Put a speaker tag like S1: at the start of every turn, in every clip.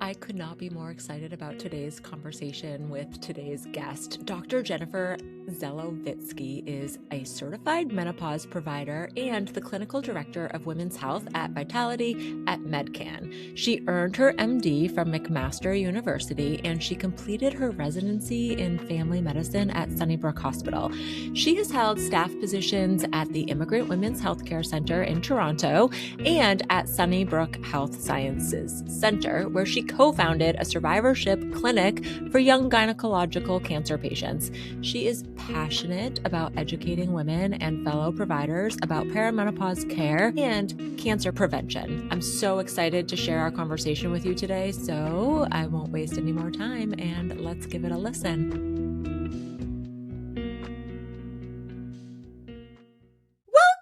S1: I could not be more excited about today's conversation with today's guest. Dr. Jennifer Zelovitzky is a certified menopause provider and the clinical director of women's health at Vitality at Medcan. She earned her MD from McMaster University and she completed her residency in family medicine at Sunnybrook Hospital. She has held staff positions at the Immigrant Women's Healthcare Center in Toronto and at Sunnybrook Health Sciences Center, where she co-founded a survivorship clinic for young gynecological cancer patients. She is passionate about educating women and fellow providers about perimenopause care and cancer prevention. I'm so excited to share our conversation with you today, so I won't waste any more time and let's give it a listen.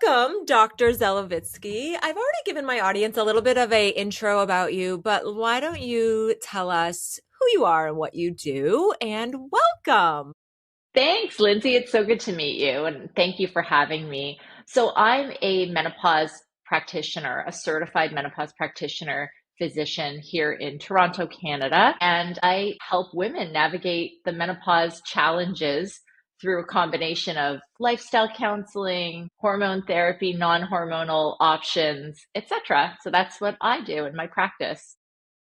S1: Welcome, Dr. Zelovitzky. I've already given my audience a little bit of an intro about you, but why don't you tell us who you are and what you do, and welcome.
S2: Thanks, Lindsay. It's so good to meet you, and thank you for having me. So, I'm a menopause practitioner, a certified menopause practitioner physician here in Toronto, Canada, and I help women navigate the menopause challenges through a combination of lifestyle counseling, hormone therapy, non-hormonal options, etc. So that's what I do in my practice.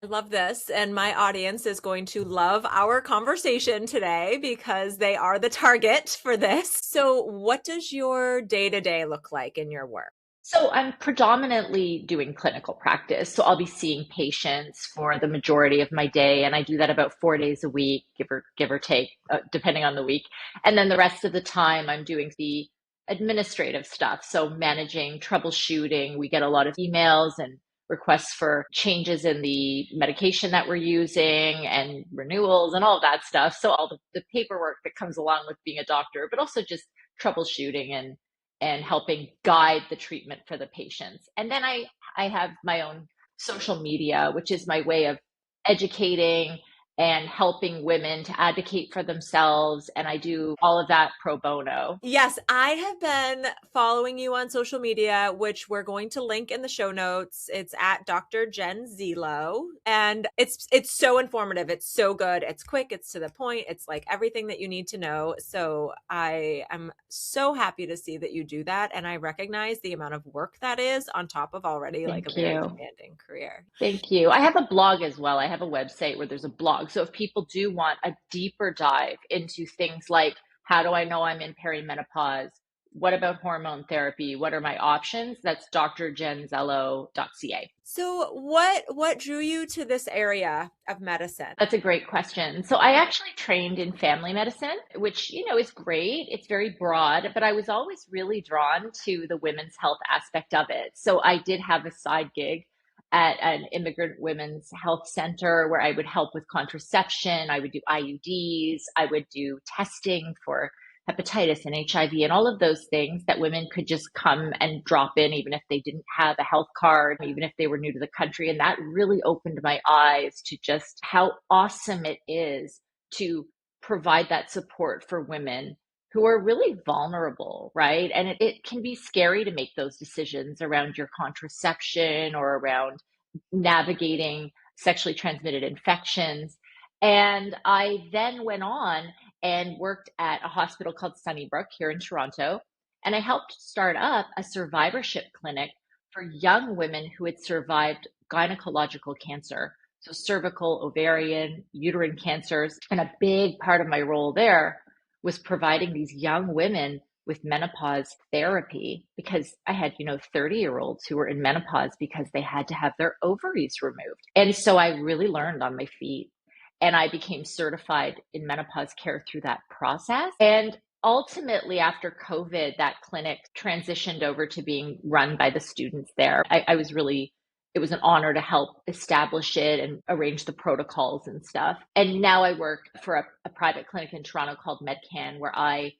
S1: I love this, and my audience is going to love our conversation today because they are the target for this. So, what does your day-to-day look like in your work?
S2: So I'm predominantly doing clinical practice. So I'll be seeing patients for the majority of my day, and I do that about 4 days a week, give or take, depending on the week. And then the rest of the time, I'm doing the administrative stuff. So managing, troubleshooting. We get a lot of emails and requests for changes in the medication that we're using and renewals and all of that stuff. So all the paperwork that comes along with being a doctor, but also just troubleshooting and helping guide the treatment for the patients. And then I have my own social media, which is my way of educating and helping women to advocate for themselves. And I do all of that pro bono.
S1: Yes, I have been following you on social media, which we're going to link in the show notes. It's at Dr. Jen Zelo, and it's so informative. It's so good. It's quick. It's to the point. It's like everything that you need to know. So I am so happy to see that you do that, and I recognize the amount of work that is on top of already like a
S2: Thank
S1: very
S2: you.
S1: demanding career.
S2: Thank you. I have a blog as well. I have a website where there's a blog. So if people do want a deeper dive into things like how do I know I'm in perimenopause? What about hormone therapy? What are my options? That's drjenzello.ca.
S1: So what drew you to this area of medicine?
S2: That's a great question. So I actually trained in family medicine, which, is great. It's very broad, but I was always really drawn to the women's health aspect of it. So I did have a side gig at an immigrant women's health center where I would help with contraception. I would do IUDs. I would do testing for hepatitis and HIV and all of those things that women could just come and drop in, even if they didn't have a health card, even if they were new to the country. And that really opened my eyes to just how awesome it is to provide that support for women who are really vulnerable, right? And it can be scary to make those decisions around your contraception or around navigating sexually transmitted infections. And I then went on and worked at a hospital called Sunnybrook here in Toronto. And I helped start up a survivorship clinic for young women who had survived gynecological cancer. So cervical, ovarian, uterine cancers. And a big part of my role there was providing these young women with menopause therapy because I had, 30-year-olds who were in menopause because they had to have their ovaries removed. And so I really learned on my feet and I became certified in menopause care through that process. And ultimately, after COVID, that clinic transitioned over to being run by the students there. It was an honor to help establish it and arrange the protocols and stuff. And now I work for a private clinic in Toronto called Medcan, where I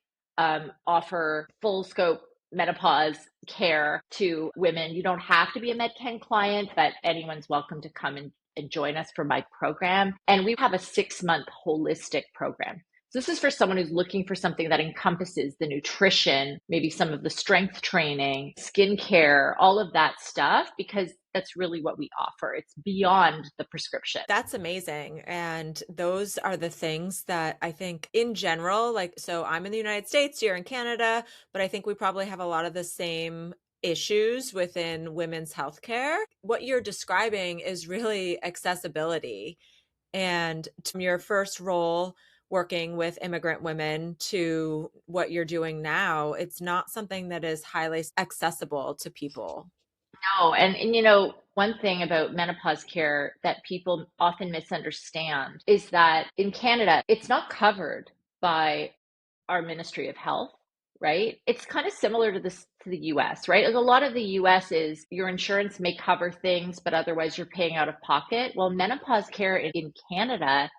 S2: offer full scope menopause care to women. You don't have to be a Medcan client, but anyone's welcome to come and join us for my program. And we have a 6-month holistic program. So this is for someone who's looking for something that encompasses the nutrition, maybe some of the strength training, skincare, all of that stuff, because that's really what we offer. It's beyond the prescription.
S1: That's amazing. And those are the things that I think in general, like, so I'm in the United States, you're in Canada, but I think we probably have a lot of the same issues within women's healthcare. What you're describing is really accessibility. And to your first role working with immigrant women to what you're doing now, it's not something that is highly accessible to people.
S2: No, and one thing about menopause care that people often misunderstand is that in Canada, it's not covered by our Ministry of Health, right? It's kind of similar to this to the US, right? Like a lot of the US is your insurance may cover things, but otherwise you're paying out of pocket. Well, menopause care in Canada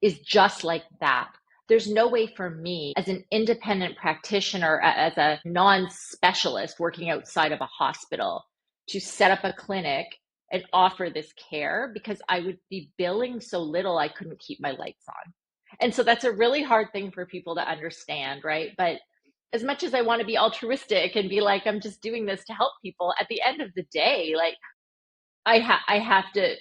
S2: is just like that. There's no way for me as an independent practitioner, as a non-specialist working outside of a hospital, to set up a clinic and offer this care because I would be billing so little I couldn't keep my lights on. And so that's a really hard thing for people to understand, right? But as much as I want to be altruistic and be like, I'm just doing this to help people, at the end of the day, like I have to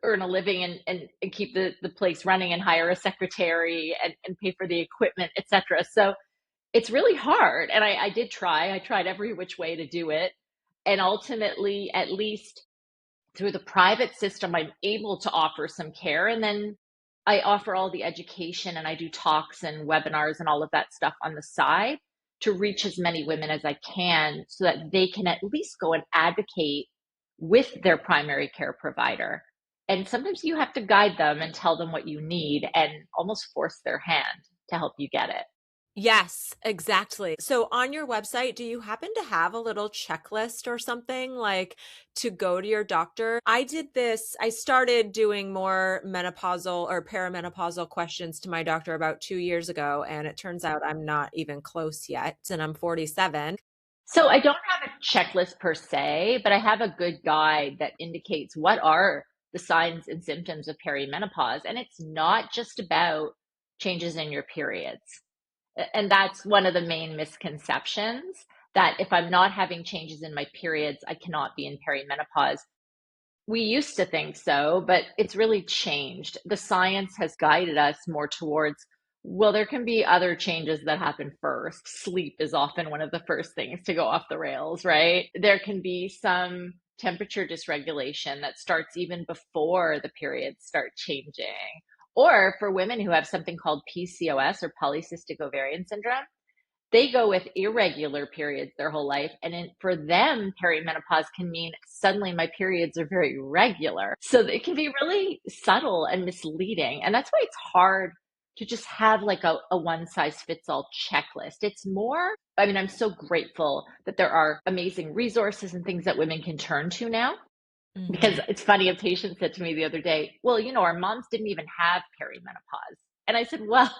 S2: earn a living and keep the place running and hire a secretary and pay for the equipment, etc. So it's really hard. And I did try. I tried every which way to do it. And ultimately, at least through the private system, I'm able to offer some care. And then I offer all the education and I do talks and webinars and all of that stuff on the side to reach as many women as I can so that they can at least go and advocate with their primary care provider. And sometimes you have to guide them and tell them what you need and almost force their hand to help you get it.
S1: Yes, exactly. So on your website, do you happen to have a little checklist or something like to go to your doctor? I did this, I started doing more menopausal or perimenopausal questions to my doctor about 2 years ago, and it turns out I'm not even close yet, and I'm 47.
S2: So I don't have a checklist per se, but I have a good guide that indicates what are the signs and symptoms of perimenopause. And it's not just about changes in your periods. And that's one of the main misconceptions, that if I'm not having changes in my periods, I cannot be in perimenopause. We used to think so, but it's really changed. The science has guided us more towards, well, there can be other changes that happen first. Sleep is often one of the first things to go off the rails, right? There can be some temperature dysregulation that starts even before the periods start changing. Or for women who have something called PCOS or polycystic ovarian syndrome, they go with irregular periods their whole life. And for them, perimenopause can mean suddenly my periods are very regular. So it can be really subtle and misleading. And that's why it's hard to just have like a one size fits all checklist. It's more, I mean, I'm so grateful that there are amazing resources and things that women can turn to now. Because
S1: Mhm.
S2: it's funny, a patient said to me the other day, well, our moms didn't even have perimenopause. And I said, well,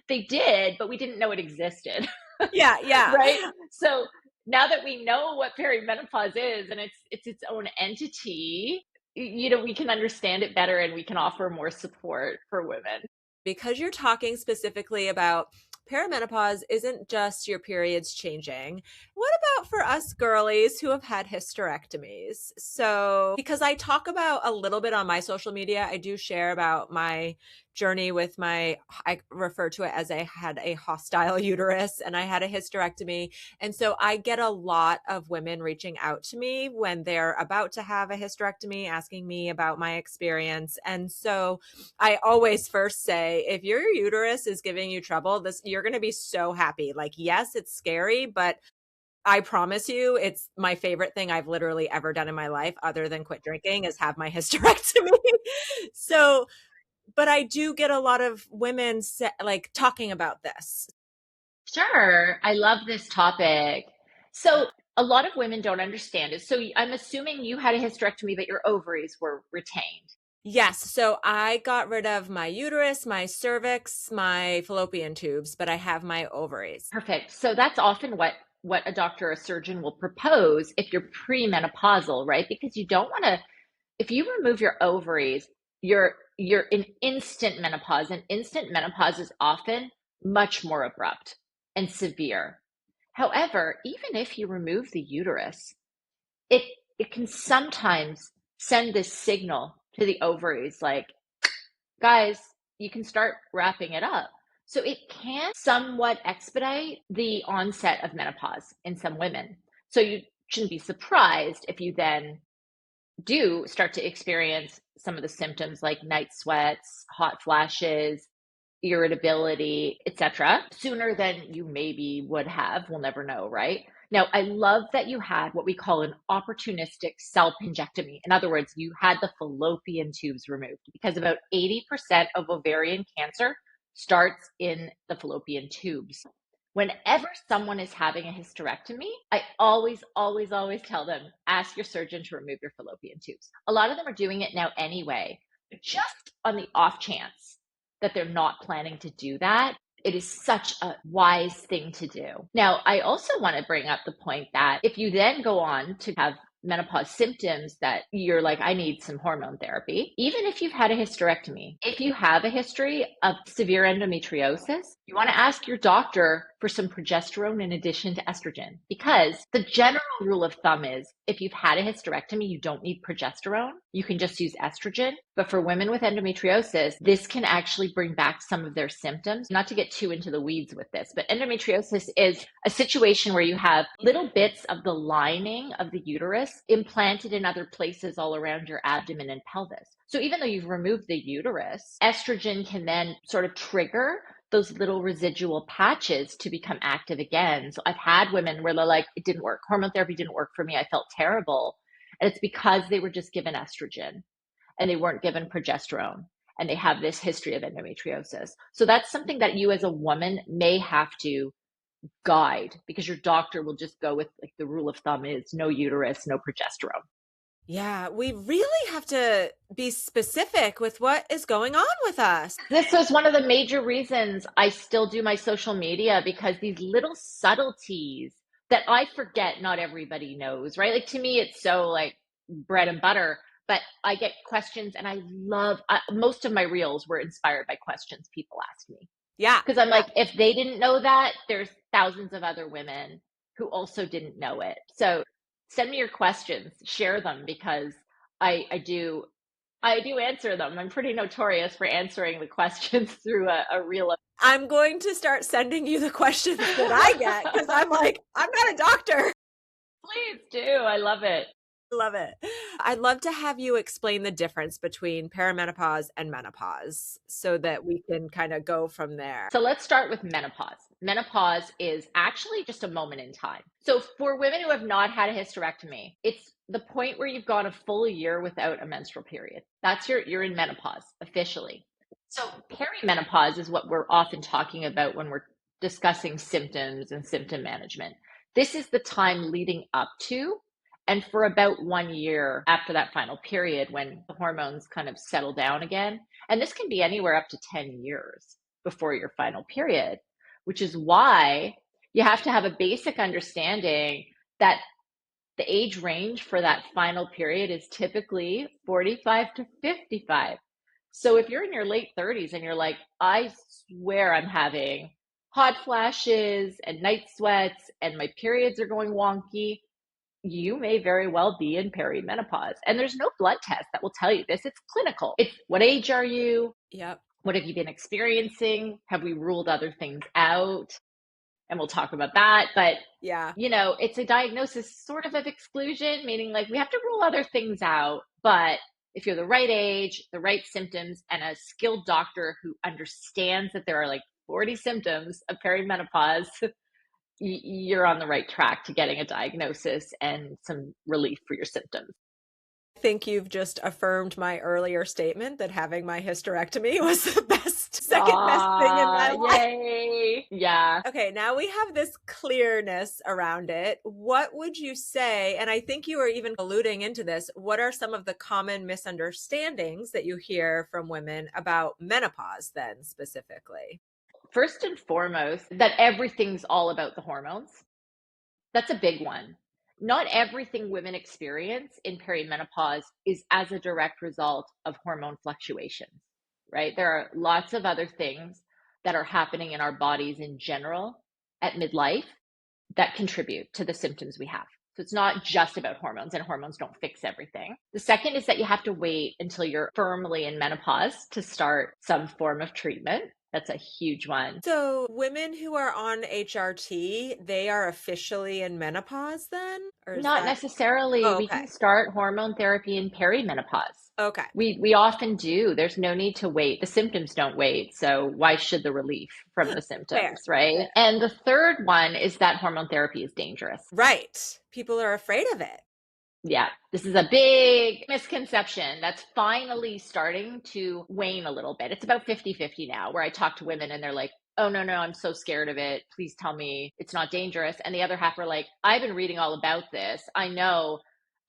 S2: they did, but we didn't know it existed.
S1: Yeah, yeah.
S2: Right? So now that we know what perimenopause is and it's its own entity, we can understand it better and we can offer more support for women.
S1: Because you're talking specifically about perimenopause isn't just your periods changing. What about for us girlies who have had hysterectomies? So, because I talk about a little bit on my social media, I do share about my journey with I refer to it as I had a hostile uterus and I had a hysterectomy. And so I get a lot of women reaching out to me when they're about to have a hysterectomy, asking me about my experience. And so I always first say, if your uterus is giving you trouble, you're going to be so happy. Like, yes, it's scary, but I promise you, it's my favorite thing I've literally ever done in my life, other than quit drinking, is have my hysterectomy. So, but I do get a lot of women like talking about this.
S2: Sure. I love this topic. So a lot of women don't understand it. So I'm assuming you had a hysterectomy, but your ovaries were retained.
S1: Yes. So I got rid of my uterus, my cervix, my fallopian tubes, but I have my ovaries.
S2: Perfect. So that's often what a doctor or a surgeon will propose if you're premenopausal, right? Because you don't want to, if you remove your ovaries, you're in instant menopause, and instant menopause is often much more abrupt and severe. However, even if you remove the uterus, it it can sometimes send this signal to the ovaries like, guys, you can start wrapping it up. So it can somewhat expedite the onset of menopause in some women. So you shouldn't be surprised if you then do start to experience some of the symptoms like night sweats, hot flashes, irritability, etc., sooner than you maybe would have. We'll never know, right? Now, I love that you had what we call an opportunistic self-pingectomy. In other words, you had the fallopian tubes removed because about 80% of ovarian cancer starts in the fallopian tubes. Whenever someone is having a hysterectomy, I always, always, always tell them, ask your surgeon to remove your fallopian tubes. A lot of them are doing it now anyway, but just on the off chance that they're not planning to do that, it is such a wise thing to do. Now, I also want to bring up the point that if you then go on to have menopause symptoms that you're like, I need some hormone therapy, even if you've had a hysterectomy, if you have a history of severe endometriosis, you want to ask your doctor for some progesterone in addition to estrogen, because the general rule of thumb is if you've had a hysterectomy, you don't need progesterone. You can just use estrogen. But for women with endometriosis, this can actually bring back some of their symptoms. Not to get too into the weeds with this, but endometriosis is a situation where you have little bits of the lining of the uterus implanted in other places all around your abdomen and pelvis. So even though you've removed the uterus, estrogen can then sort of trigger those little residual patches to become active again. So I've had women where they're like, it didn't work. Hormone therapy didn't work for me. I felt terrible. And it's because they were just given estrogen and they weren't given progesterone. And they have this history of endometriosis. So that's something that you as a woman may have to guide, because your doctor will just go with, like, the rule of thumb is no uterus, no progesterone.
S1: Yeah, we really have to be specific with what is going on with us.
S2: This was one of the major reasons I still do my social media, because these little subtleties that I forget not everybody knows, right? Like, to me, it's so like bread and butter, but I get questions and I love most of my reels were inspired by questions people ask me.
S1: Yeah.
S2: Because I'm like, if they didn't know that, there's thousands of other women who also didn't know it. So send me your questions, share them, because I do answer them. I'm pretty notorious for answering the questions through a reel.
S1: I'm going to start sending you the questions that I get, because I'm like, I'm not a doctor.
S2: Please do. I love it.
S1: Love it. I'd love to have you explain the difference between perimenopause and menopause so that we can kind of go from there.
S2: So let's start with menopause. Menopause is actually just a moment in time. So for women who have not had a hysterectomy, it's the point where you've gone a full year without a menstrual period. That's you're in menopause officially. So perimenopause is what we're often talking about when we're discussing symptoms and symptom management. This is the time leading up to and for about 1 year after that final period, when the hormones kind of settle down again. And this can be anywhere up to 10 years before your final period, which is why you have to have a basic understanding that the age range for that final period is typically 45 to 55. So if you're in your late 30s and you're like, I swear I'm having hot flashes and night sweats and my periods are going wonky, you may very well be in perimenopause. And there's no blood test that will tell you this. It's clinical. It's what age are you?
S1: Yep.
S2: What have you been experiencing? Have we ruled other things out? And we'll talk about that. But,
S1: Yeah.
S2: it's a diagnosis sort of exclusion, meaning like we have to rule other things out. But if you're the right age, the right symptoms, and a skilled doctor who understands that there are like 40 symptoms of perimenopause, you're on the right track to getting a diagnosis and some relief for your symptoms.
S1: I think you've just affirmed my earlier statement that having my hysterectomy was the second best thing in my life.
S2: Yay. Yeah.
S1: Okay, now we have this clearness around it. What would you say, and I think you were even alluding into this, what are some of the common misunderstandings that you hear from women about menopause then specifically?
S2: First and foremost, that everything's all about the hormones. That's a big one. Not everything women experience in perimenopause is as a direct result of hormone fluctuations, right? There are lots of other things that are happening in our bodies in general at midlife that contribute to the symptoms we have. So it's not just about hormones, and hormones don't fix everything. The second is that you have to wait until you're firmly in menopause to start some form of treatment. That's a huge one.
S1: So women who are on HRT, they are officially in menopause then? Or is
S2: Not
S1: that?
S2: necessarily.
S1: Oh,
S2: We
S1: okay.
S2: can start hormone therapy in perimenopause.
S1: Okay.
S2: We often do. There's no need to wait. The symptoms don't wait. So why should the relief from the
S1: Fair.
S2: symptoms, right?
S1: Fair.
S2: And the third one is that hormone therapy is dangerous.
S1: Right. People are afraid of it.
S2: Yeah, this is a big misconception that's finally starting to wane a little bit. It's about 50-50 now, where I talk to women and they're like, oh, no, I'm so scared of it. Please tell me it's not dangerous. And the other half are like, I've been reading all about this. I know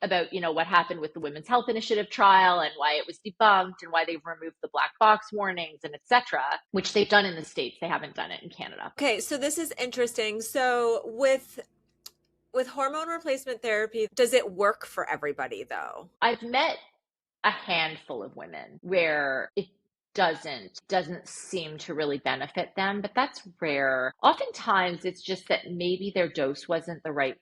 S2: about, what happened with the Women's Health Initiative trial and why it was debunked and why they've removed the black box warnings and et cetera, which they've done in the States. They haven't done it in Canada.
S1: Okay, so this is interesting. So with hormone replacement therapy, does it work for everybody though?
S2: I've met a handful of women where it doesn't seem to really benefit them, but that's rare. Oftentimes it's just that maybe their dose wasn't the right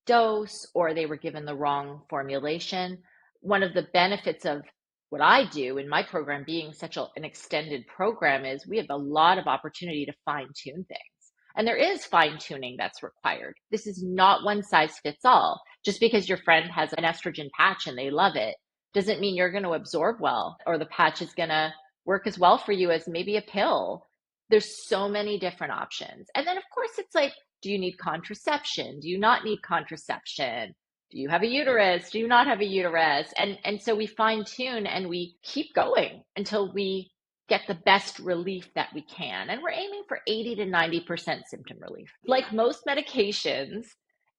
S2: dose or they were given the wrong formulation. One of the benefits of what I do in my program being such an extended program is we have a lot of opportunity to fine tune things. And there is fine tuning that's required. This is not one size fits all. Just because your friend has an estrogen patch and they love it doesn't mean you're going to absorb well or the patch is going to work as well for you as maybe a pill. There's so many different options. And then, of course, it's like, do you need contraception? Do you not need contraception? Do you have a uterus? Do you not have a uterus? And so we fine tune and we keep going until we get the best relief that we can. And we're aiming for 80 to 90% symptom relief. Like most medications,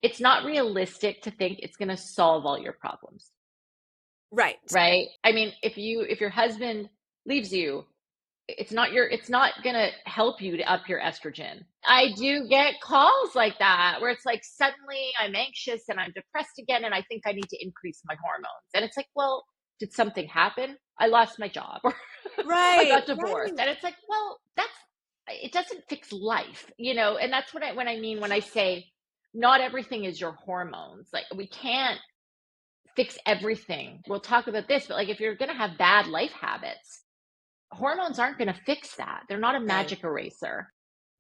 S2: it's not realistic to think it's going to solve all your problems.
S1: Right.
S2: Right? I mean, if your husband leaves you, it's not going to help you to up your estrogen. I do get calls like that where it's like suddenly I'm anxious and I'm depressed again and I think I need to increase my hormones. And it's like, well, did something happen? I lost my job or I
S1: Right.
S2: got divorced.
S1: Right.
S2: And it's like, well, it doesn't fix life, and that's what I mean when I say not everything is your hormones. Like we can't fix everything. We'll talk about this, but like if you're going to have bad life habits, hormones aren't going to fix that. They're not a magic eraser.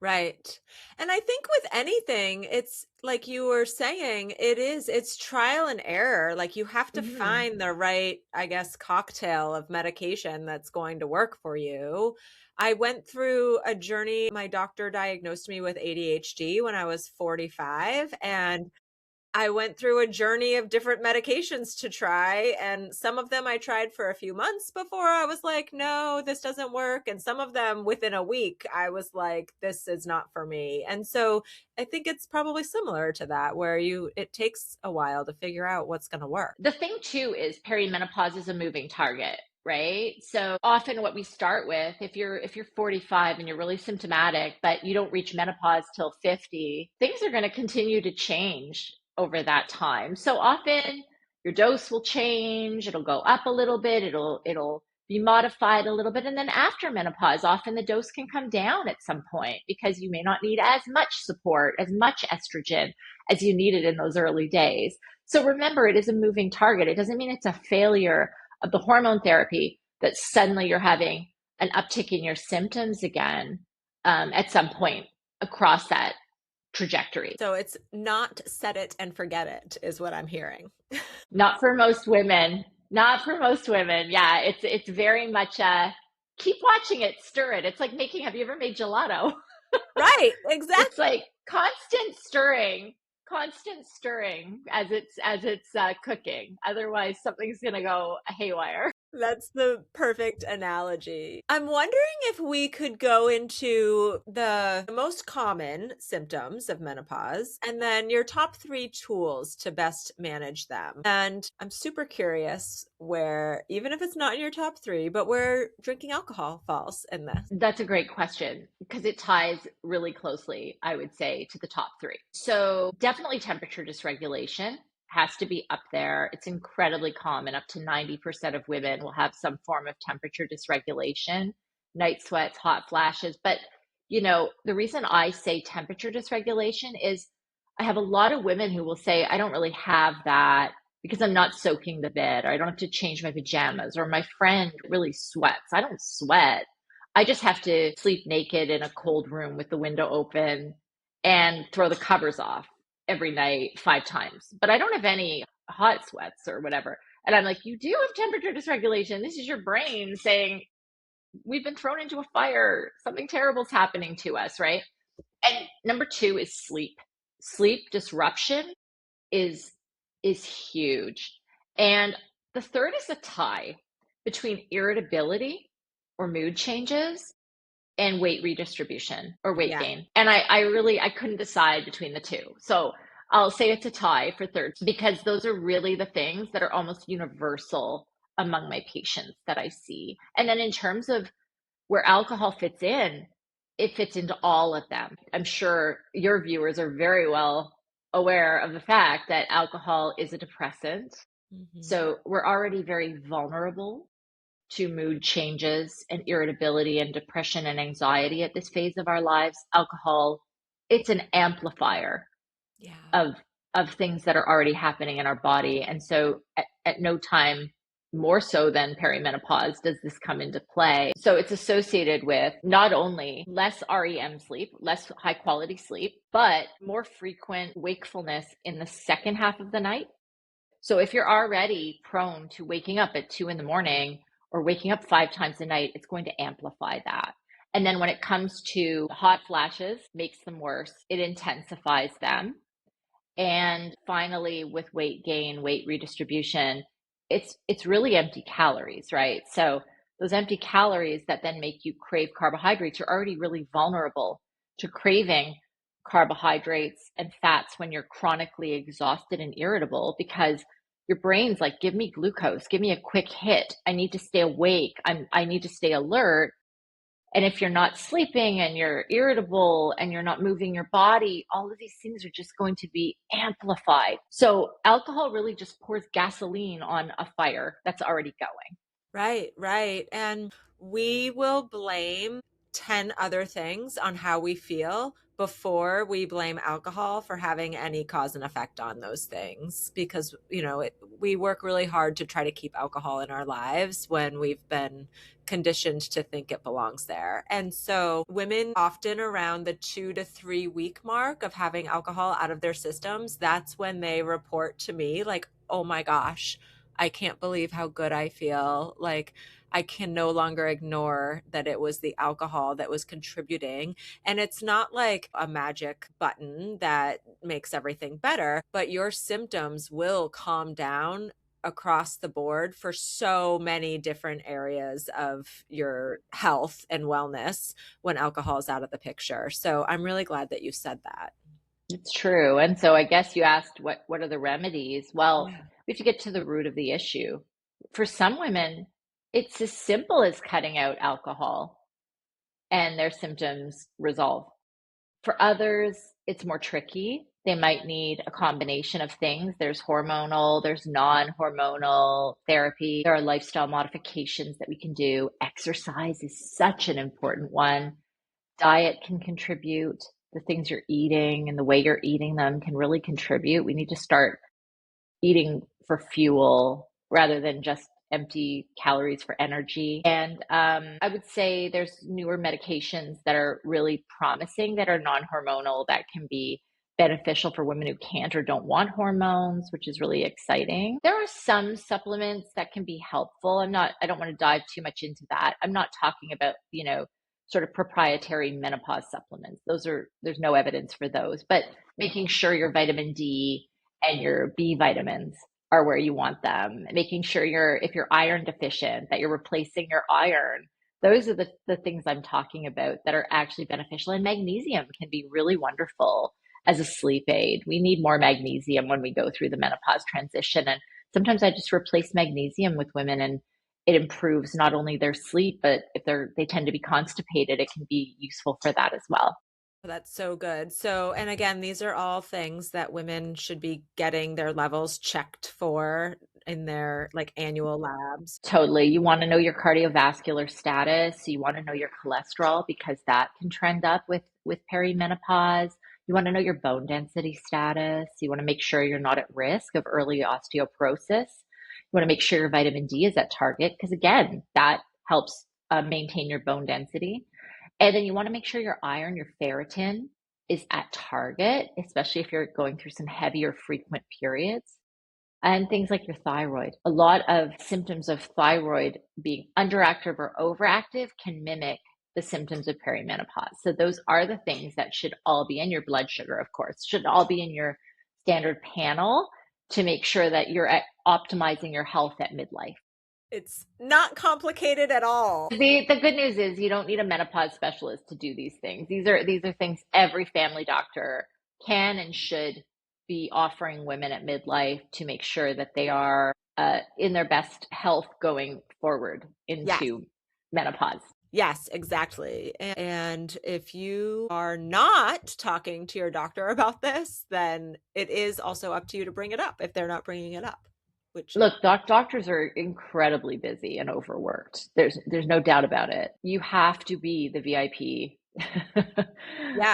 S1: Right. And I think with anything, it's like you were saying, it's trial and error. Like you have to
S2: Mhm.
S1: find the right, I guess, cocktail of medication that's going to work for you. I went through a journey. My doctor diagnosed me with ADHD when I was 45, and I went through a journey of different medications to try, and some of them I tried for a few months before I was like, no, this doesn't work. And some of them within a week, I was like, this is not for me. And so I think it's probably similar to that, where it takes a while to figure out what's going to work.
S2: The thing too is perimenopause is a moving target, right? So often what we start with, if you're 45 and you're really symptomatic, but you don't reach menopause till 50, things are going to continue to change over that time. So often your dose will change, it'll go up a little bit, it'll be modified a little bit. And then after menopause, often the dose can come down at some point because you may not need as much support, as much estrogen as you needed in those early days. So remember, it is a moving target. It doesn't mean it's a failure of the hormone therapy that suddenly you're having an uptick in your symptoms again at some point across that trajectory.
S1: So it's not set it and forget it, is what I'm hearing.
S2: Not for most women. Not for most women. Yeah, it's very much keep watching it, stir it. It's like have you ever made gelato?
S1: Right.
S2: It's
S1: Exactly.
S2: like constant stirring as it's cooking. Otherwise, something's gonna go haywire.
S1: That's the perfect analogy. I'm wondering if we could go into the most common symptoms of menopause and then your top 3 tools to best manage them. And I'm super curious where, even if it's not in your top 3, but where drinking alcohol falls in this.
S2: That's a great question because it ties really closely, I would say, to the top 3. So definitely temperature dysregulation has to be up there. It's incredibly common. Up to 90% of women will have some form of temperature dysregulation, night sweats, hot flashes. But The reason I say temperature dysregulation is I have a lot of women who will say, I don't really have that because I'm not soaking the bed, or I don't have to change my pajamas, or my friend really sweats. I don't sweat. I just have to sleep naked in a cold room with the window open and throw the covers off every night 5 times. But I don't have any hot sweats or whatever. And I'm like, you do have temperature dysregulation. This is your brain saying, we've been thrown into a fire. Something terrible's happening to us, right? And number two is sleep. Sleep disruption is is huge. And the third is a tie between irritability or mood changes and weight redistribution or weight
S1: Yeah.
S2: gain. And I couldn't decide between the two. So I'll say it's a tie for third because those are really the things that are almost universal among my patients that I see. And then in terms of where alcohol fits in, it fits into all of them. I'm sure your viewers are very well aware of the fact that alcohol is a depressant.
S1: Hmm.
S2: So we're already very vulnerable to mood changes and irritability and depression and anxiety at this phase of our lives. Alcohol, it's an amplifier
S1: Yeah.
S2: of things that are already happening in our body. And so at no time more so than perimenopause does this come into play. So it's associated with not only less REM sleep, less high quality sleep, but more frequent wakefulness in the second half of the night. So if you're already prone to waking up at 2 in the morning or waking up 5 times a night, it's going to amplify that. And then when it comes to hot flashes, makes them worse. It intensifies them. And finally, with weight gain, weight redistribution, it's really empty calories, right? So those empty calories that then make you crave carbohydrates, you're already really vulnerable to craving carbohydrates and fats when you're chronically exhausted and irritable because your brain's like, give me glucose, give me a quick hit. I need to stay awake. I need to stay alert. And if you're not sleeping and you're irritable and you're not moving your body, all of these things are just going to be amplified. So alcohol really just pours gasoline on a fire that's already going.
S1: Right, right. And we will blame 10 other things on how we feel before we blame alcohol for having any cause and effect on those things because we work really hard to try to keep alcohol in our lives when we've been conditioned to think it belongs there. And so women often around the 2 to 3 week mark of having alcohol out of their systems, that's when they report to me like, oh my gosh, I can't believe how good I feel. Like, I can no longer ignore that it was the alcohol that was contributing. And it's not like a magic button that makes everything better, but your symptoms will calm down across the board for so many different areas of your health and wellness when alcohol is out of the picture. So I'm really glad that you said that.
S2: It's true. And so I guess you asked what are the remedies? Well,
S1: Yeah.
S2: we have to get to the root of the issue. For some women, it's as simple as cutting out alcohol and their symptoms resolve. For others, it's more tricky. They might need a combination of things. There's hormonal, there's non hormonal therapy. There are lifestyle modifications that we can do. Exercise is such an important one. Diet can contribute. The things you're eating and the way you're eating them can really contribute. We need to start eating for fuel rather than just empty calories for energy. And I would say there's newer medications that are really promising that are non hormonal that can be beneficial for women who can't or don't want hormones, which is really exciting. There are some supplements that can be helpful. I don't want to dive too much into that. I'm not talking about, sort of proprietary menopause supplements. There's no evidence for those, but making sure your vitamin D and your B vitamins are where you want them. Making sure if you're iron deficient, that you're replacing your iron. Those are the things I'm talking about that are actually beneficial. And magnesium can be really wonderful as a sleep aid. We need more magnesium when we go through the menopause transition. And sometimes I just replace magnesium with women and it improves not only their sleep, but if they tend to be constipated, it can be useful for that as well.
S1: That's so good. So, and again, these are all things that women should be getting their levels checked for in their like annual labs.
S2: Totally. You want to know your cardiovascular status. You want to know your cholesterol because that can trend up with perimenopause. You want to know your bone density status. You want to make sure you're not at risk of early osteoporosis. You want to make sure your vitamin D is at target because, again, that helps maintain your bone density. And then you want to make sure your iron, your ferritin is at target, especially if you're going through some heavier frequent periods. And things like your thyroid. A lot of symptoms of thyroid being underactive or overactive can mimic the symptoms of perimenopause. So those are the things that should all be in your blood sugar, of course, should all be in your standard panel to make sure that you're optimizing your health at midlife.
S1: It's not complicated at all.
S2: The good news is you don't need a menopause specialist to do these things. These are things every family doctor can and should be offering women at midlife to make sure that they are in their best health going forward into menopause.
S1: Yes, exactly. And if you are not talking to your doctor about this, then it is also up to you to bring it up if they're not bringing it up.
S2: Look, doctors are incredibly busy and overworked. There's no doubt about it. You have to be the VIP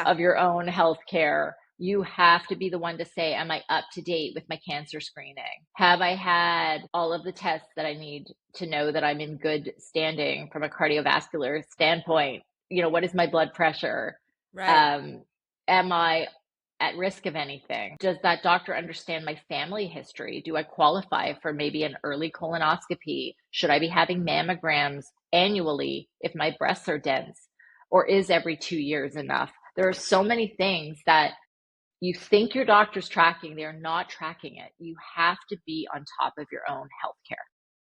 S2: of your own healthcare. You have to be the one to say, am I up to date with my cancer screening? Have I had all of the tests that I need to know that I'm in good standing from a cardiovascular standpoint? What is my blood pressure?
S1: Right.
S2: Am I at risk of anything? Does that doctor understand my family history? Do I qualify for maybe an early colonoscopy? Should I be having mammograms annually if my breasts are dense? Or is every 2 years enough? There are so many things that you think your doctor's tracking. They're not tracking it. You have to be on top of your own healthcare.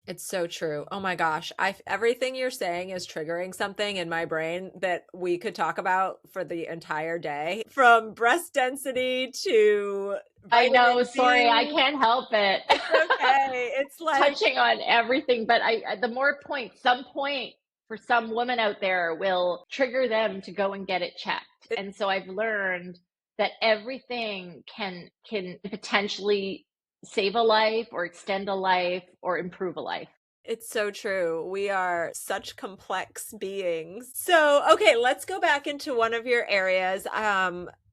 S1: It's so true. Oh my gosh. Everything you're saying is triggering something in my brain that we could talk about for the entire day, from breast density to
S2: I know, sorry,
S1: D.
S2: I can't help it.
S1: It's okay. It's like
S2: touching on everything, but the more points, some point for some woman out there will trigger them to go and get it checked. And so I've learned that everything can potentially save a life or extend a life or improve a life.
S1: It's so true. We are such complex beings. So, okay, let's go back into one of your areas.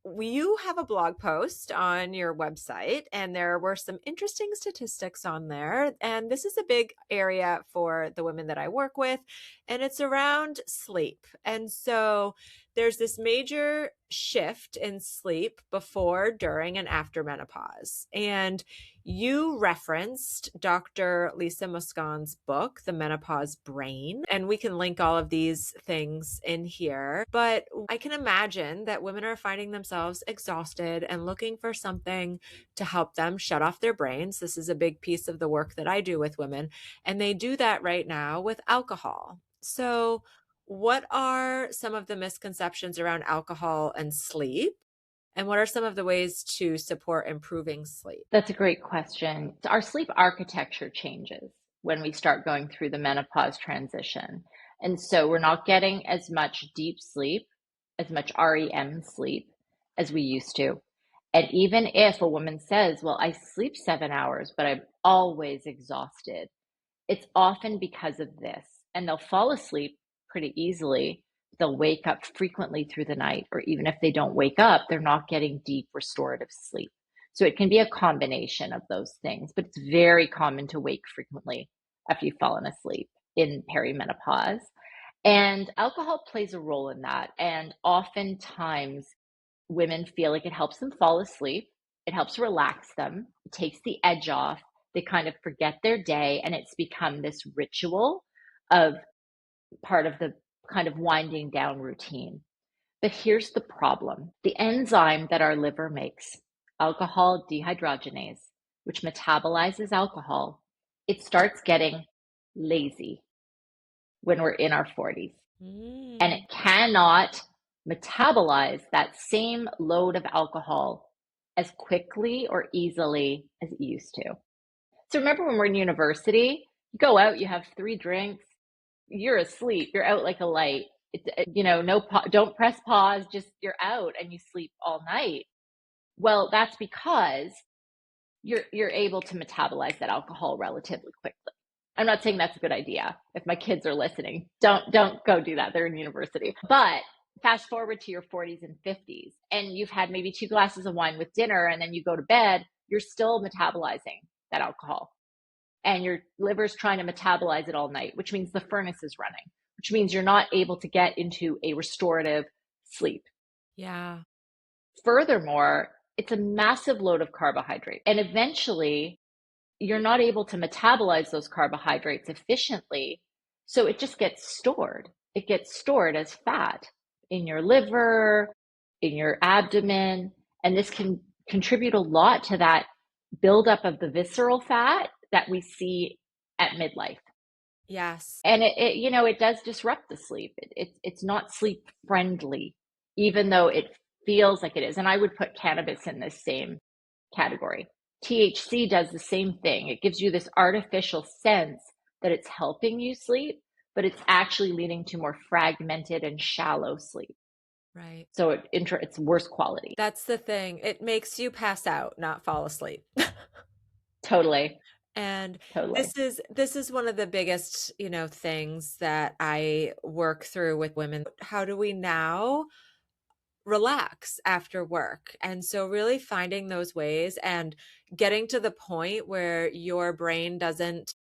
S1: You have a blog post on your website, and there were some interesting statistics on there. And this is a big area for the women that I work with, and it's around sleep. And so there's this major shift in sleep before, during, and after menopause. And you referenced Dr. Lisa Moscan's book, The Menopause Brain, and we can link all of these things in here. But I can imagine that women are finding themselves exhausted and looking for something to help them shut off their brains. This is a big piece of the work that I do with women, and they do that right now with alcohol. So, what are some of the misconceptions around alcohol and sleep? And what are some of the ways to support improving sleep?
S2: That's a great question. Our sleep architecture changes when we start going through the menopause transition. And so we're not getting as much deep sleep, as much REM sleep as we used to. And even if a woman says, well, I sleep 7 hours, but I'm always exhausted, it's often because of this. And they'll fall asleep pretty easily. They'll wake up frequently through the night, or even if they don't wake up, they're not getting deep restorative sleep. So it can be a combination of those things, but it's very common to wake frequently after you've fallen asleep in perimenopause. And alcohol plays a role in that. And oftentimes women feel like it helps them fall asleep. It helps relax them. It takes the edge off. They kind of forget their day, and it's become this ritual of part of the kind of winding down routine. But here's the problem. The enzyme that our liver makes, alcohol dehydrogenase, which metabolizes alcohol, it starts getting lazy when we're in our 40s. And it cannot metabolize that same load of alcohol as quickly or easily as it used to. So remember when we're in university, you go out, you have 3 drinks, you're asleep, you're out like a light. Don't press pause, just you're out and you sleep all night. Well, that's because you're able to metabolize that alcohol relatively quickly. I'm not saying that's a good idea. If my kids are listening, don't go do that. They're in university. But fast forward to your 40s and 50s, and you've had maybe 2 glasses of wine with dinner, and then you go to bed, you're still metabolizing that alcohol. And your liver's trying to metabolize it all night, which means the furnace is running, which means you're not able to get into a restorative sleep.
S1: Yeah.
S2: Furthermore, it's a massive load of carbohydrate. And eventually, you're not able to metabolize those carbohydrates efficiently. So it just gets stored. It gets stored as fat in your liver, in your abdomen. And this can contribute a lot to that buildup of the visceral fat that we see at midlife.
S1: Yes.
S2: And it does disrupt the sleep. It's not sleep friendly, even though it feels like it is. And I would put cannabis in this same category. THC does the same thing. It gives you this artificial sense that it's helping you sleep, but it's actually leading to more fragmented and shallow sleep.
S1: Right.
S2: So it's worse quality.
S1: That's the thing. It makes you pass out, not fall asleep.
S2: Totally.
S1: And
S2: Totally.
S1: this is one of the biggest, things that I work through with women. How do we now relax after work? And so really finding those ways and getting to the point where your brain doesn't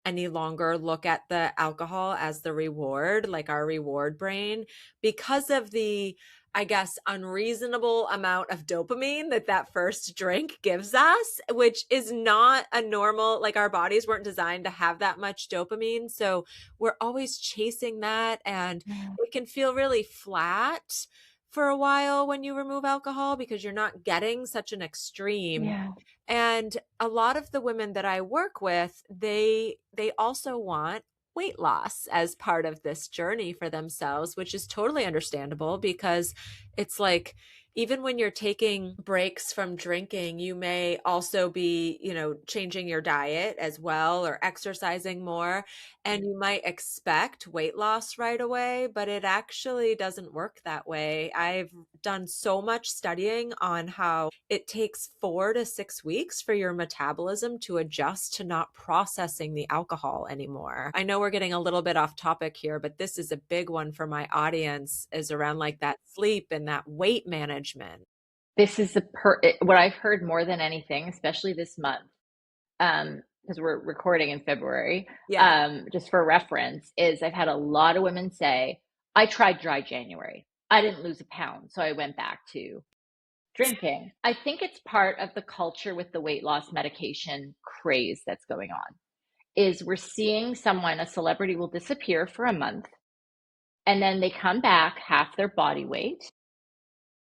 S1: any longer look at the alcohol as the reward, like our reward brain, because of the, I guess, unreasonable amount of dopamine that first drink gives us, which is not a normal, like our bodies weren't designed to have that much dopamine. So we're always chasing that, and it can feel really flat for a while when you remove alcohol because you're not getting such an extreme.
S2: Yeah.
S1: And a lot of the women that I work with, they also want weight loss as part of this journey for themselves, which is totally understandable because it's like even when you're taking breaks from drinking, you may also be, changing your diet as well or exercising more. And you might expect weight loss right away, but it actually doesn't work that way. I've done so much studying on how it takes 4 to 6 weeks for your metabolism to adjust to not processing the alcohol anymore. I know we're getting a little bit off topic here, but this is a big one for my audience, is around like that sleep and that weight management.
S2: This is what I've heard more than anything, especially this month, because we're recording in February.
S1: Yeah.
S2: Just for reference, is I've had a lot of women say, I tried dry January. I didn't lose a pound, so I went back to drinking. I think it's part of the culture with the weight loss medication craze that's going on. Is we're seeing a celebrity will disappear for a month, and then they come back half their body weight.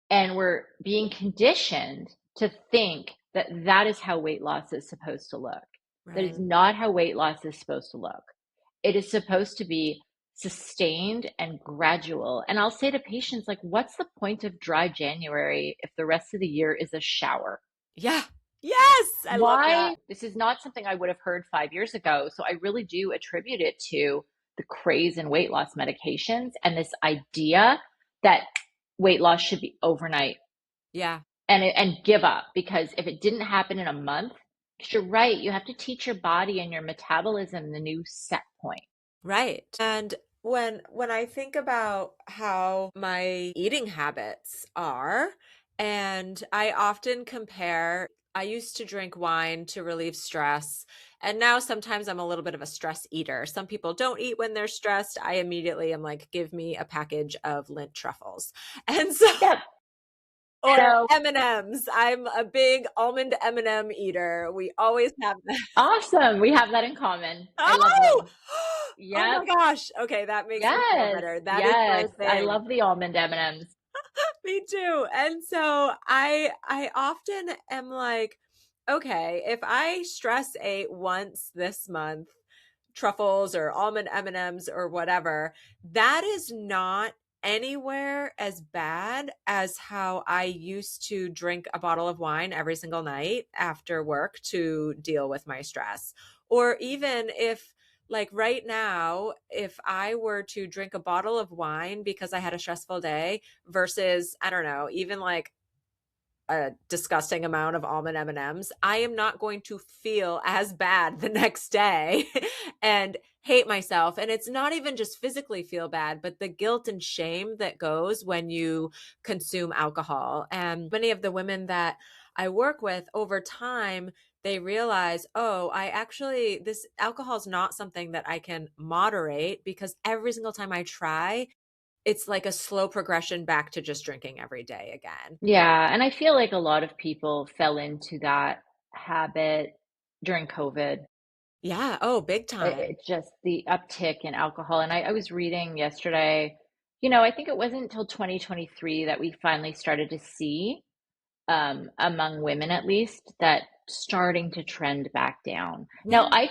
S2: And we're being conditioned to think that that is how weight loss is supposed to look. That is
S1: Right.
S2: not how weight loss is supposed to look. It is supposed to be sustained and gradual. And I'll say to patients, like, what's the point of dry January if the rest of the year is a shower?
S1: Yeah. Yes. I love that.
S2: Why? This is not something I would have heard 5 years ago. So I really do attribute it to the craze in weight loss medications and this idea that weight loss should be overnight
S1: Yeah.
S2: and give up, because if it didn't happen in a month, 'cause you're right, you have to teach your body and your metabolism the new set point.
S1: Right. And when I think about how my eating habits are, and I often compare, I used to drink wine to relieve stress, and now sometimes I'm a little bit of a stress eater. Some people don't eat when they're stressed. I immediately am like, give me a package of Lindt truffles. And so
S2: Yep.
S1: or
S2: So
S1: M&Ms. I'm a big almond M&M eater. We always have that.
S2: awesome. We have that in common. I love
S1: Oh!
S2: them.
S1: Oh
S2: Yep.
S1: my gosh. Okay, that makes me feel
S2: Yes.
S1: better. That is my
S2: Yes. I
S1: thing.
S2: love the almond M&Ms.
S1: Me too. And so I often am like, okay, if I stress ate once this month, truffles or almond M&Ms or whatever, that is not anywhere as bad as how I used to drink a bottle of wine every single night after work to deal with my stress. Or even if, like right now, if I were to drink a bottle of wine because I had a stressful day versus, I don't know, even like a disgusting amount of almond M&Ms, I am not going to feel as bad the next day and hate myself. And it's not even just physically feel bad, but the guilt and shame that goes when you consume alcohol. And many of the women that I work with over time, they realize, oh, this alcohol is not something that I can moderate, because every single time I try, it's like a slow progression back to just drinking every day again.
S2: Yeah, and I feel like a lot of people fell into that habit during COVID.
S1: Yeah. Oh, big time.
S2: It just the uptick in alcohol, and I was reading yesterday, I think it wasn't until 2023 that we finally started to see, among women at least, that starting to trend back down. Now,
S1: Yeah.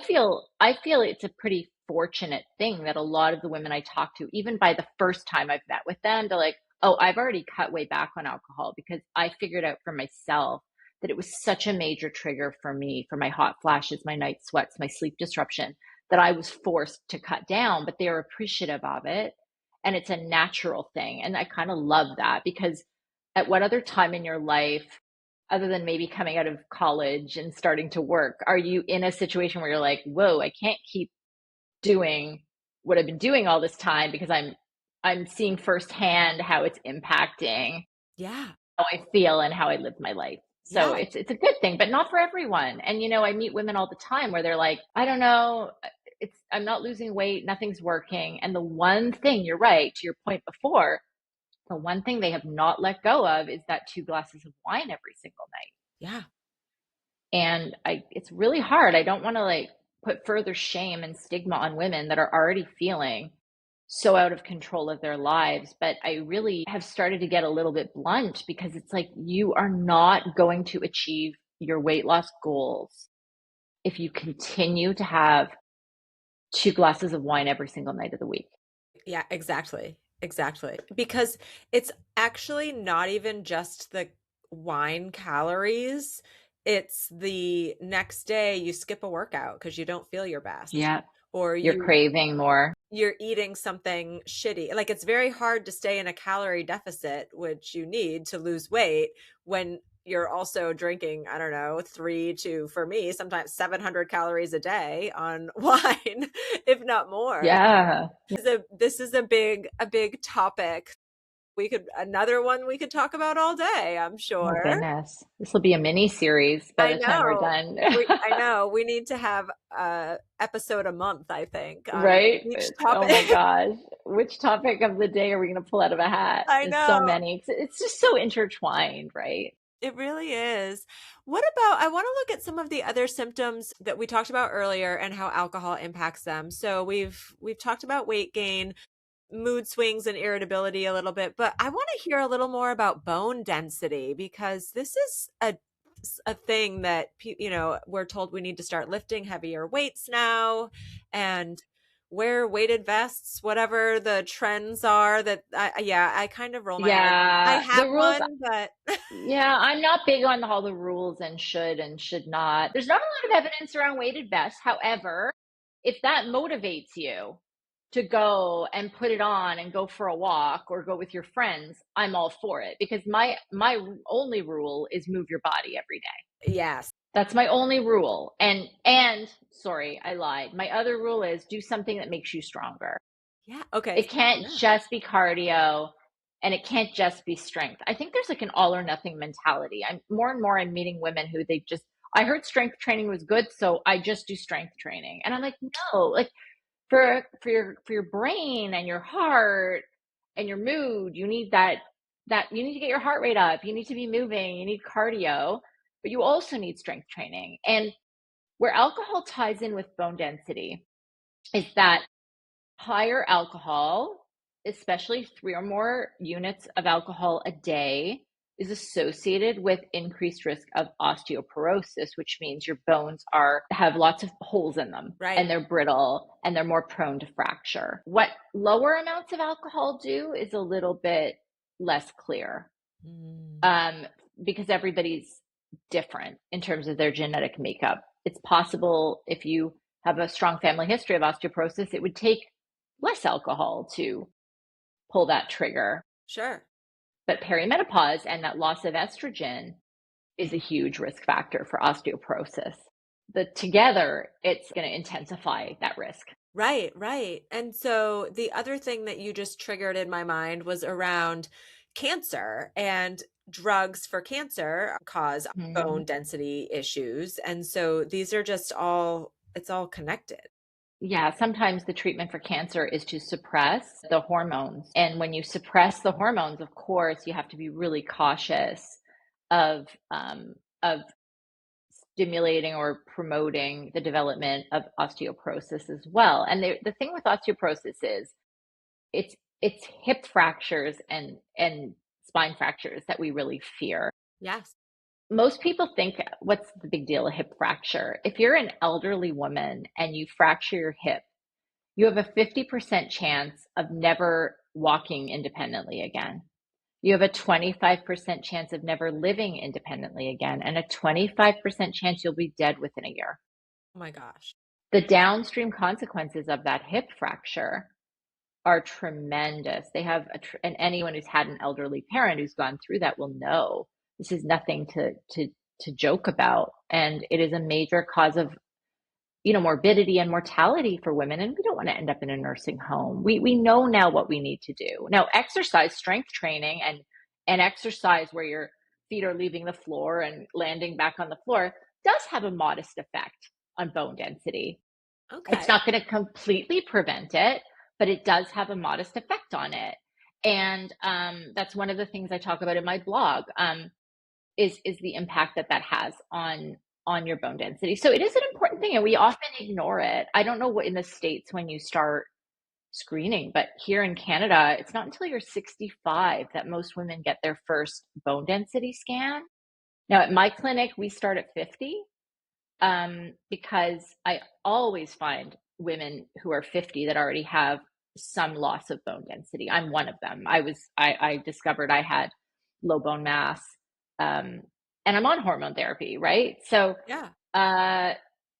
S2: I feel it's a pretty fortunate thing that a lot of the women I talk to, even by the first time I've met with them, they're like, "Oh, I've already cut way back on alcohol because I figured out for myself that it was such a major trigger for me, for my hot flashes, my night sweats, my sleep disruption, that I was forced to cut down." But they're appreciative of it, and it's a natural thing. And I kind of love that, because at what other time in your life, other than maybe coming out of college and starting to work, are you in a situation where you're like, whoa, I can't keep doing what I've been doing all this time because I'm seeing firsthand how it's impacting
S1: Yeah.
S2: how I feel and how I live my life. So
S1: Yeah.
S2: it's a good thing, but not for everyone. And I meet women all the time where they're like, I don't know, I'm not losing weight, nothing's working. And the one thing, you're right, to your point before, the one thing they have not let go of is that 2 glasses of wine every single night.
S1: Yeah.
S2: And it's really hard. I don't want to like put further shame and stigma on women that are already feeling so out of control of their lives. But I really have started to get a little bit blunt, because it's like, you are not going to achieve your weight loss goals if you continue to have 2 glasses of wine every single night of the week.
S1: Yeah, exactly. Exactly. Because it's actually not even just the wine calories. It's the next day you skip a workout because you don't feel your best,
S2: Yeah.
S1: or
S2: You're craving more.
S1: you're eating something shitty. Like, it's very hard to stay in a calorie deficit, which you need to lose weight, when you're also drinking, I don't know, for me, sometimes 700 calories a day on wine, if not more.
S2: Yeah.
S1: This is a big topic. Another one we could talk about all day, I'm
S2: Oh
S1: sure.
S2: goodness. This will be a mini series by
S1: I
S2: the time we're
S1: know.
S2: done.
S1: I know. We need to have a episode a month, I think, on
S2: Right?
S1: each
S2: Oh
S1: topic.
S2: my gosh. Which topic of the day are we going to pull out of a hat?
S1: I
S2: There's so
S1: know.
S2: many. It's just so intertwined, right?
S1: It really is. I want to look at some of the other symptoms that we talked about earlier and how alcohol impacts them. So we've talked about weight gain, mood swings and irritability a little bit, but I want to hear a little more about bone density, because this is a thing that we're told we need to start lifting heavier weights now, and wear weighted vests, whatever the trends are. I kind of roll my eyes. I
S2: Yeah.
S1: have
S2: The rules,
S1: one, but
S2: yeah, I'm not big on all the rules and should not. There's not a lot of evidence around weighted vests. However, if that motivates you to go and put it on and go for a walk or go with your friends, I'm all for it, because my only rule is move your body every day.
S1: yes.
S2: That's my only rule. And sorry, I lied. My other rule is do something that makes you stronger.
S1: Yeah. Okay.
S2: It can't
S1: Yeah.
S2: just be cardio, and it can't just be strength. I think there's like an all or nothing mentality. I'm meeting women who I heard strength training was good, so I just do strength training. And I'm like, no, like for your brain and your heart and your mood, you need that you need to get your heart rate up. You need to be moving, you need cardio, but you also need strength training. And where alcohol ties in with bone density is that higher alcohol, especially 3 or more units of alcohol a day, is associated with increased risk of osteoporosis, which means your bones have lots of holes in them,
S1: Right.
S2: and they're brittle and they're more prone to fracture. What lower amounts of alcohol do is a little bit less clear,
S1: Mm.
S2: um, because everybody's different in terms of their genetic makeup. It's possible, if you have a strong family history of osteoporosis, it would take less alcohol to pull that trigger.
S1: Sure.
S2: But perimenopause and that loss of estrogen is a huge risk factor for osteoporosis. Together, it's going to intensify that risk.
S1: Right, right. And so the other thing that you just triggered in my mind was around cancer, and drugs for cancer cause
S2: Mhm.
S1: bone density issues. And so these are just all, it's all connected.
S2: Yeah, sometimes the treatment for cancer is to suppress the hormones. And when you suppress the hormones, of course, you have to be really cautious of of stimulating or promoting the development of osteoporosis as well. And the thing with osteoporosis is it's hip fractures and spine fractures that we really fear.
S1: Yes.
S2: Most people think, what's the big deal, a hip fracture? If you're an elderly woman and you fracture your hip, you have a 50% chance of never walking independently again. You have a 25% chance of never living independently again, and a 25% chance you'll be dead within a year.
S1: Oh my gosh.
S2: The downstream consequences of that hip fracture are tremendous. They have and anyone who's had an elderly parent who's gone through that will know this is nothing to joke about, and it is a major cause of morbidity and mortality for women, and we don't want to end up in a nursing home. We know now what we need to do. Now, exercise, strength training, and exercise where your feet are leaving the floor and landing back on the floor does have a modest effect on bone density. It's
S1: Okay.
S2: not going to completely prevent it, but it does have a modest effect on it. And that's one of the things I talk about in my blog. Is the impact that has on your bone density. So it is an important thing, and we often ignore it. I don't know what in the States when you start screening, but here in Canada, it's not until you're 65 that most women get their first bone density scan. Now, at my clinic, we start at 50, because I always find women who are 50 that already have some loss of bone density. I'm one of them. I discovered I had low bone mass, um, and I'm on hormone therapy, right? So
S1: Yeah.
S2: uh,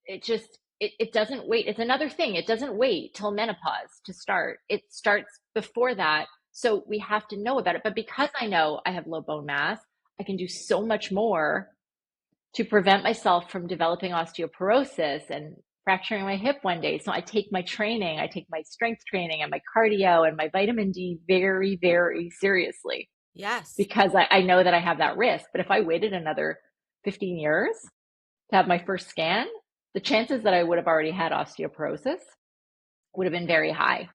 S2: it doesn't wait. It's another thing. It doesn't wait till menopause to start. It starts before that. So we have to know about it. But because I know I have low bone mass, I can do so much more to prevent myself from developing osteoporosis and fracturing my hip one day. So I take my training, I take my strength training and my cardio and my vitamin D very, very seriously,
S1: Yes.
S2: because I know that I have that risk. But if I waited another 15 years to have my first scan, the chances that I would have already had osteoporosis would have been very high.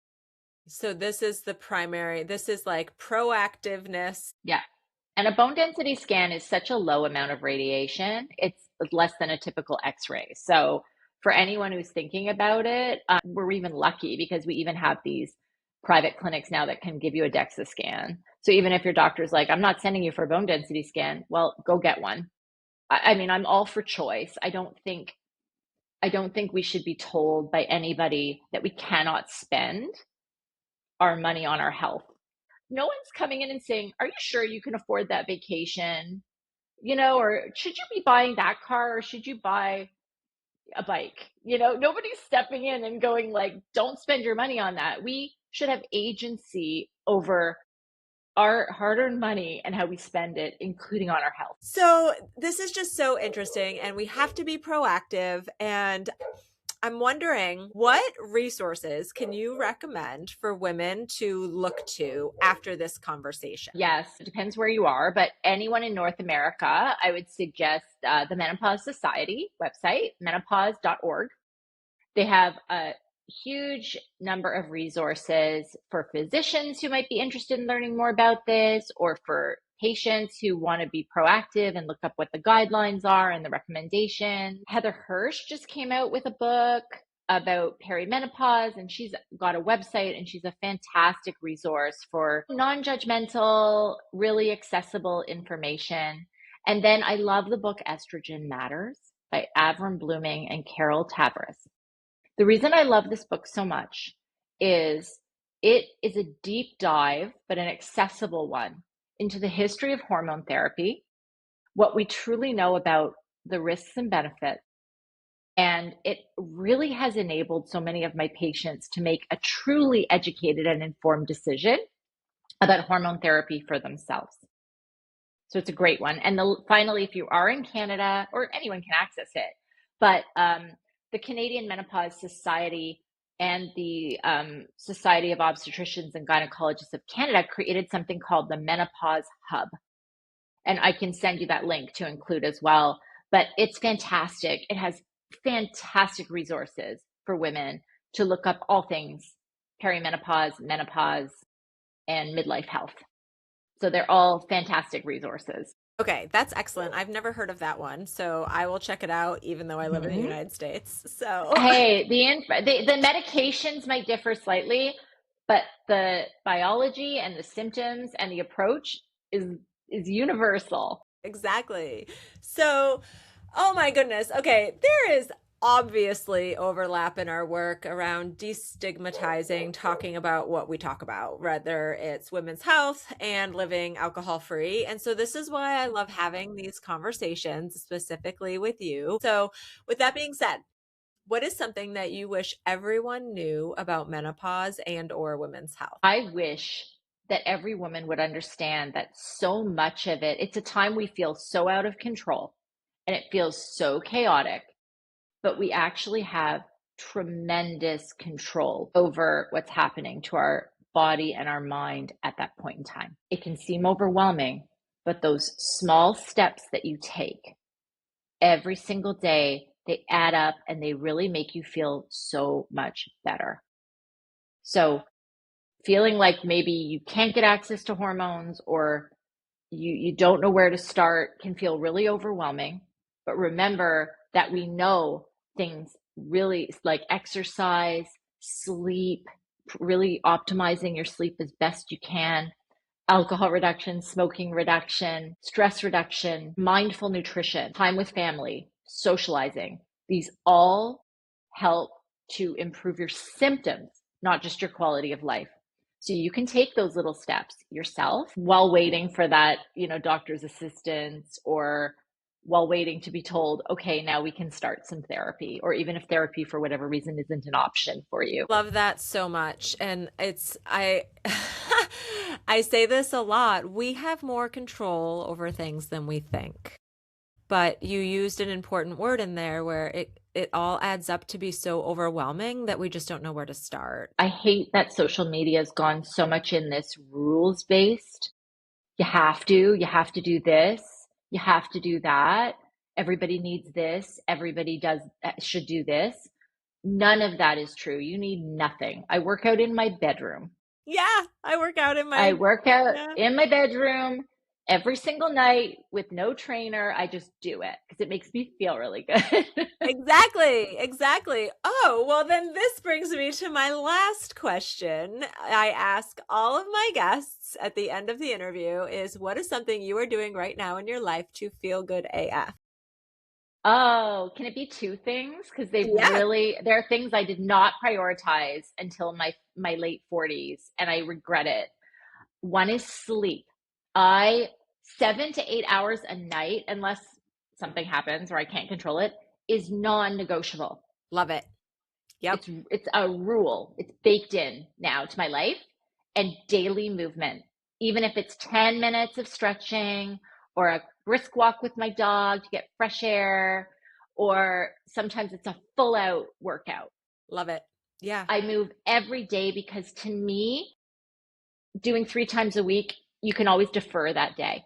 S1: So this is the primary, this is like proactiveness.
S2: Yeah. And a bone density scan is such a low amount of radiation. It's less than a typical x-ray. So for anyone who's thinking about it, we're even lucky because we even have these private clinics now that can give you a DEXA scan. So even if your doctor's like, I'm not sending you for a bone density scan, well, go get one. I mean, I'm all for choice. I don't think we should be told by anybody that we cannot spend our money on our health. No one's coming in and saying, are you sure you can afford that vacation? Or should you be buying that car or should you buy a bike? Nobody's stepping in and going like, don't spend your money on that. We should have agency over our hard-earned money and how we spend it, including on our health.
S1: So this is just so interesting, and we have to be proactive. And I'm wondering, what resources can you recommend for women to look to after this conversation?
S2: Yes, it depends where you are, but anyone in North America, I would suggest the Menopause Society website, menopause.org. They have a huge number of resources for physicians who might be interested in learning more about this, or for patients who want to be proactive and look up what the guidelines are and the recommendations. Heather Hirsch just came out with a book about perimenopause, and she's got a website, and she's a fantastic resource for non-judgmental, really accessible information. And then I love the book Estrogen Matters by Avram Blooming and Carol Tavris. The reason I love this book so much is it is a deep dive, but an accessible one, into the history of hormone therapy, what we truly know about the risks and benefits. And it really has enabled so many of my patients to make a truly educated and informed decision about hormone therapy for themselves. So it's a great one. And finally, if you are in Canada, or anyone can access it, but the Canadian Menopause Society and the Society of Obstetricians and Gynecologists of Canada created something called the Menopause Hub. And I can send you that link to include as well. But it's fantastic. It has fantastic resources for women to look up all things perimenopause, menopause, and midlife health. So they're all fantastic resources.
S1: Okay, that's excellent. I've never heard of that one, so I will check it out even though I live in the
S2: Mhm.
S1: United States. So,
S2: Hey, the medications might differ slightly, but the biology and the symptoms and the approach is universal.
S1: exactly. So, oh my goodness. Okay, there is obviously overlap in our work around destigmatizing talking about what we talk about, whether it's women's health and living alcohol free. And so, this is why I love having these conversations specifically with you. So, with that being said, what is something that you wish everyone knew about menopause and or women's health?
S2: I wish that every woman would understand that so much of it, it's a time we feel so out of control and it feels so chaotic, but we actually have tremendous control over what's happening to our body and our mind at that point in time. It can seem overwhelming, but those small steps that you take every single day, they add up and they really make you feel so much better. So, feeling like maybe you can't get access to hormones or you don't know where to start can feel really overwhelming. But remember that we know things really like exercise, sleep, really optimizing your sleep as best you can, alcohol reduction, smoking reduction, stress reduction, mindful nutrition, time with family, socializing. These all help to improve your symptoms, not just your quality of life. So you can take those little steps yourself while waiting for that, doctor's assistance, or while waiting to be told, okay, now we can start some therapy, or even if therapy for whatever reason isn't an option for you.
S1: Love that so much. And I I say this a lot. We have more control over things than we think. But you used an important word in there where it all adds up to be so overwhelming that we just don't know where to start.
S2: I hate that social media has gone so much in this rules based. You have to do this, you have to do that. Everybody needs this, everybody should do this. None of that is true. You need nothing. I work out in my bedroom.
S1: Yeah, I work out in
S2: I
S1: my
S2: work out
S1: yeah.
S2: in my bedroom every single night with no trainer. I just do it because it makes me feel really good.
S1: Exactly, exactly. Oh, well, then this brings me to my last question. I ask all of my guests at the end of the interview is what is something you are doing right now in your life to feel good AF?
S2: Oh, can it be two things? Because
S1: Yeah,
S2: there are things I did not prioritize until my late 40s, and I regret it. One is sleep. I 7 to 8 hours a night, unless something happens or I can't control it, is non-negotiable.
S1: love it. Yep,
S2: It's a rule. It's baked in now to my life. And daily movement. Even if it's 10 minutes of stretching or a brisk walk with my dog to get fresh air, or sometimes it's a full out workout.
S1: love it. Yeah.
S2: I move every day because to me, doing 3 times a week, you can always defer that day.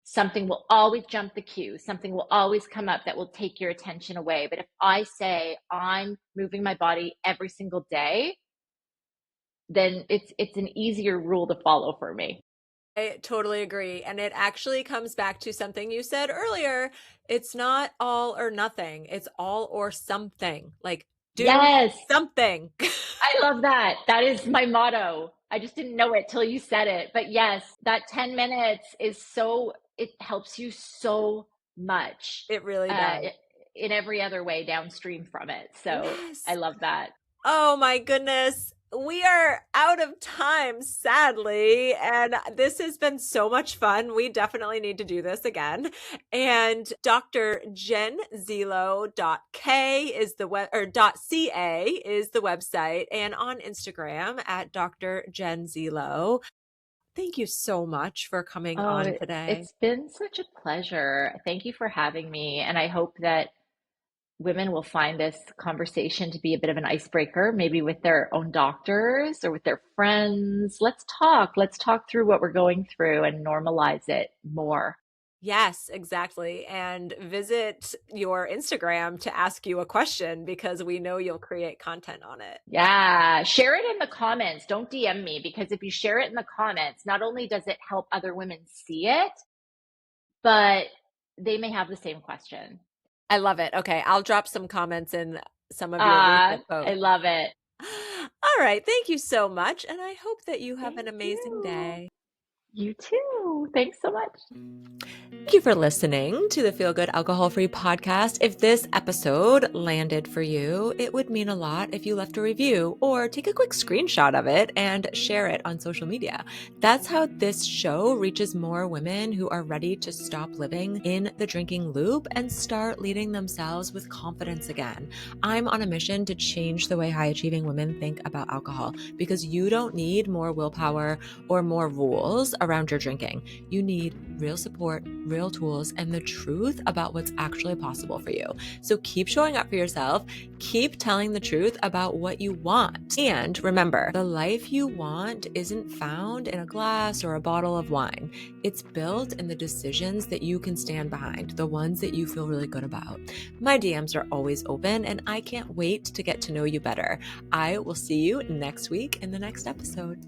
S2: Something will always jump the queue. Something will always come up that will take your attention away. But if I say I'm moving my body every single day, then it's an easier rule to follow for me.
S1: I totally agree. And it actually comes back to something you said earlier. It's not all or nothing, it's all or something. Like, do
S2: Yes,
S1: something.
S2: I love that. That is my motto. I just didn't know it till you said it. But yes, that 10 minutes it helps you so much
S1: It really
S2: uh,
S1: does.
S2: in every other way downstream from it. So I
S1: Yes.
S2: love that.
S1: Oh my goodness. We are out of time, sadly. And this has been so much fun. We definitely need to do this again. And Dr. Jen Zelo .k is the web or .ca is the website, and on Instagram at Dr. Jen Zelo. Thank you so much for coming
S2: Oh,
S1: on today.
S2: it's been such a pleasure. Thank you for having me. And I hope that women will find this conversation to be a bit of an icebreaker, maybe with their own doctors or with their friends. Let's talk. Let's talk through what we're going through and normalize it more.
S1: Yes, exactly. And visit your Instagram to ask you a question because we know you'll create content on it.
S2: Yeah, share it in the comments. Don't DM me because if you share it in the comments, not only does it help other women see it, but they may have the same question.
S1: I love it. Okay, I'll drop some comments in some of your recent
S2: I
S1: posts.
S2: love it.
S1: All right, thank you so much, and I hope that you have an
S2: Thank
S1: amazing
S2: you.
S1: day.
S2: You too. Thanks so much.
S1: Thank you for listening to the Feel Good Alcohol Free podcast. If this episode landed for you, it would mean a lot if you left a review or take a quick screenshot of it and share it on social media. That's how this show reaches more women who are ready to stop living in the drinking loop and start leading themselves with confidence again. I'm on a mission to change the way high achieving women think about alcohol because you don't need more willpower or more rules around your drinking. You need real support, real tools, and the truth about what's actually possible for you. So keep showing up for yourself, keep telling the truth about what you want. And remember, the life you want isn't found in a glass or a bottle of wine. It's built in the decisions that you can stand behind, the ones that you feel really good about. My DMs are always open, and I can't wait to get to know you better. I will see you next week in the next episode.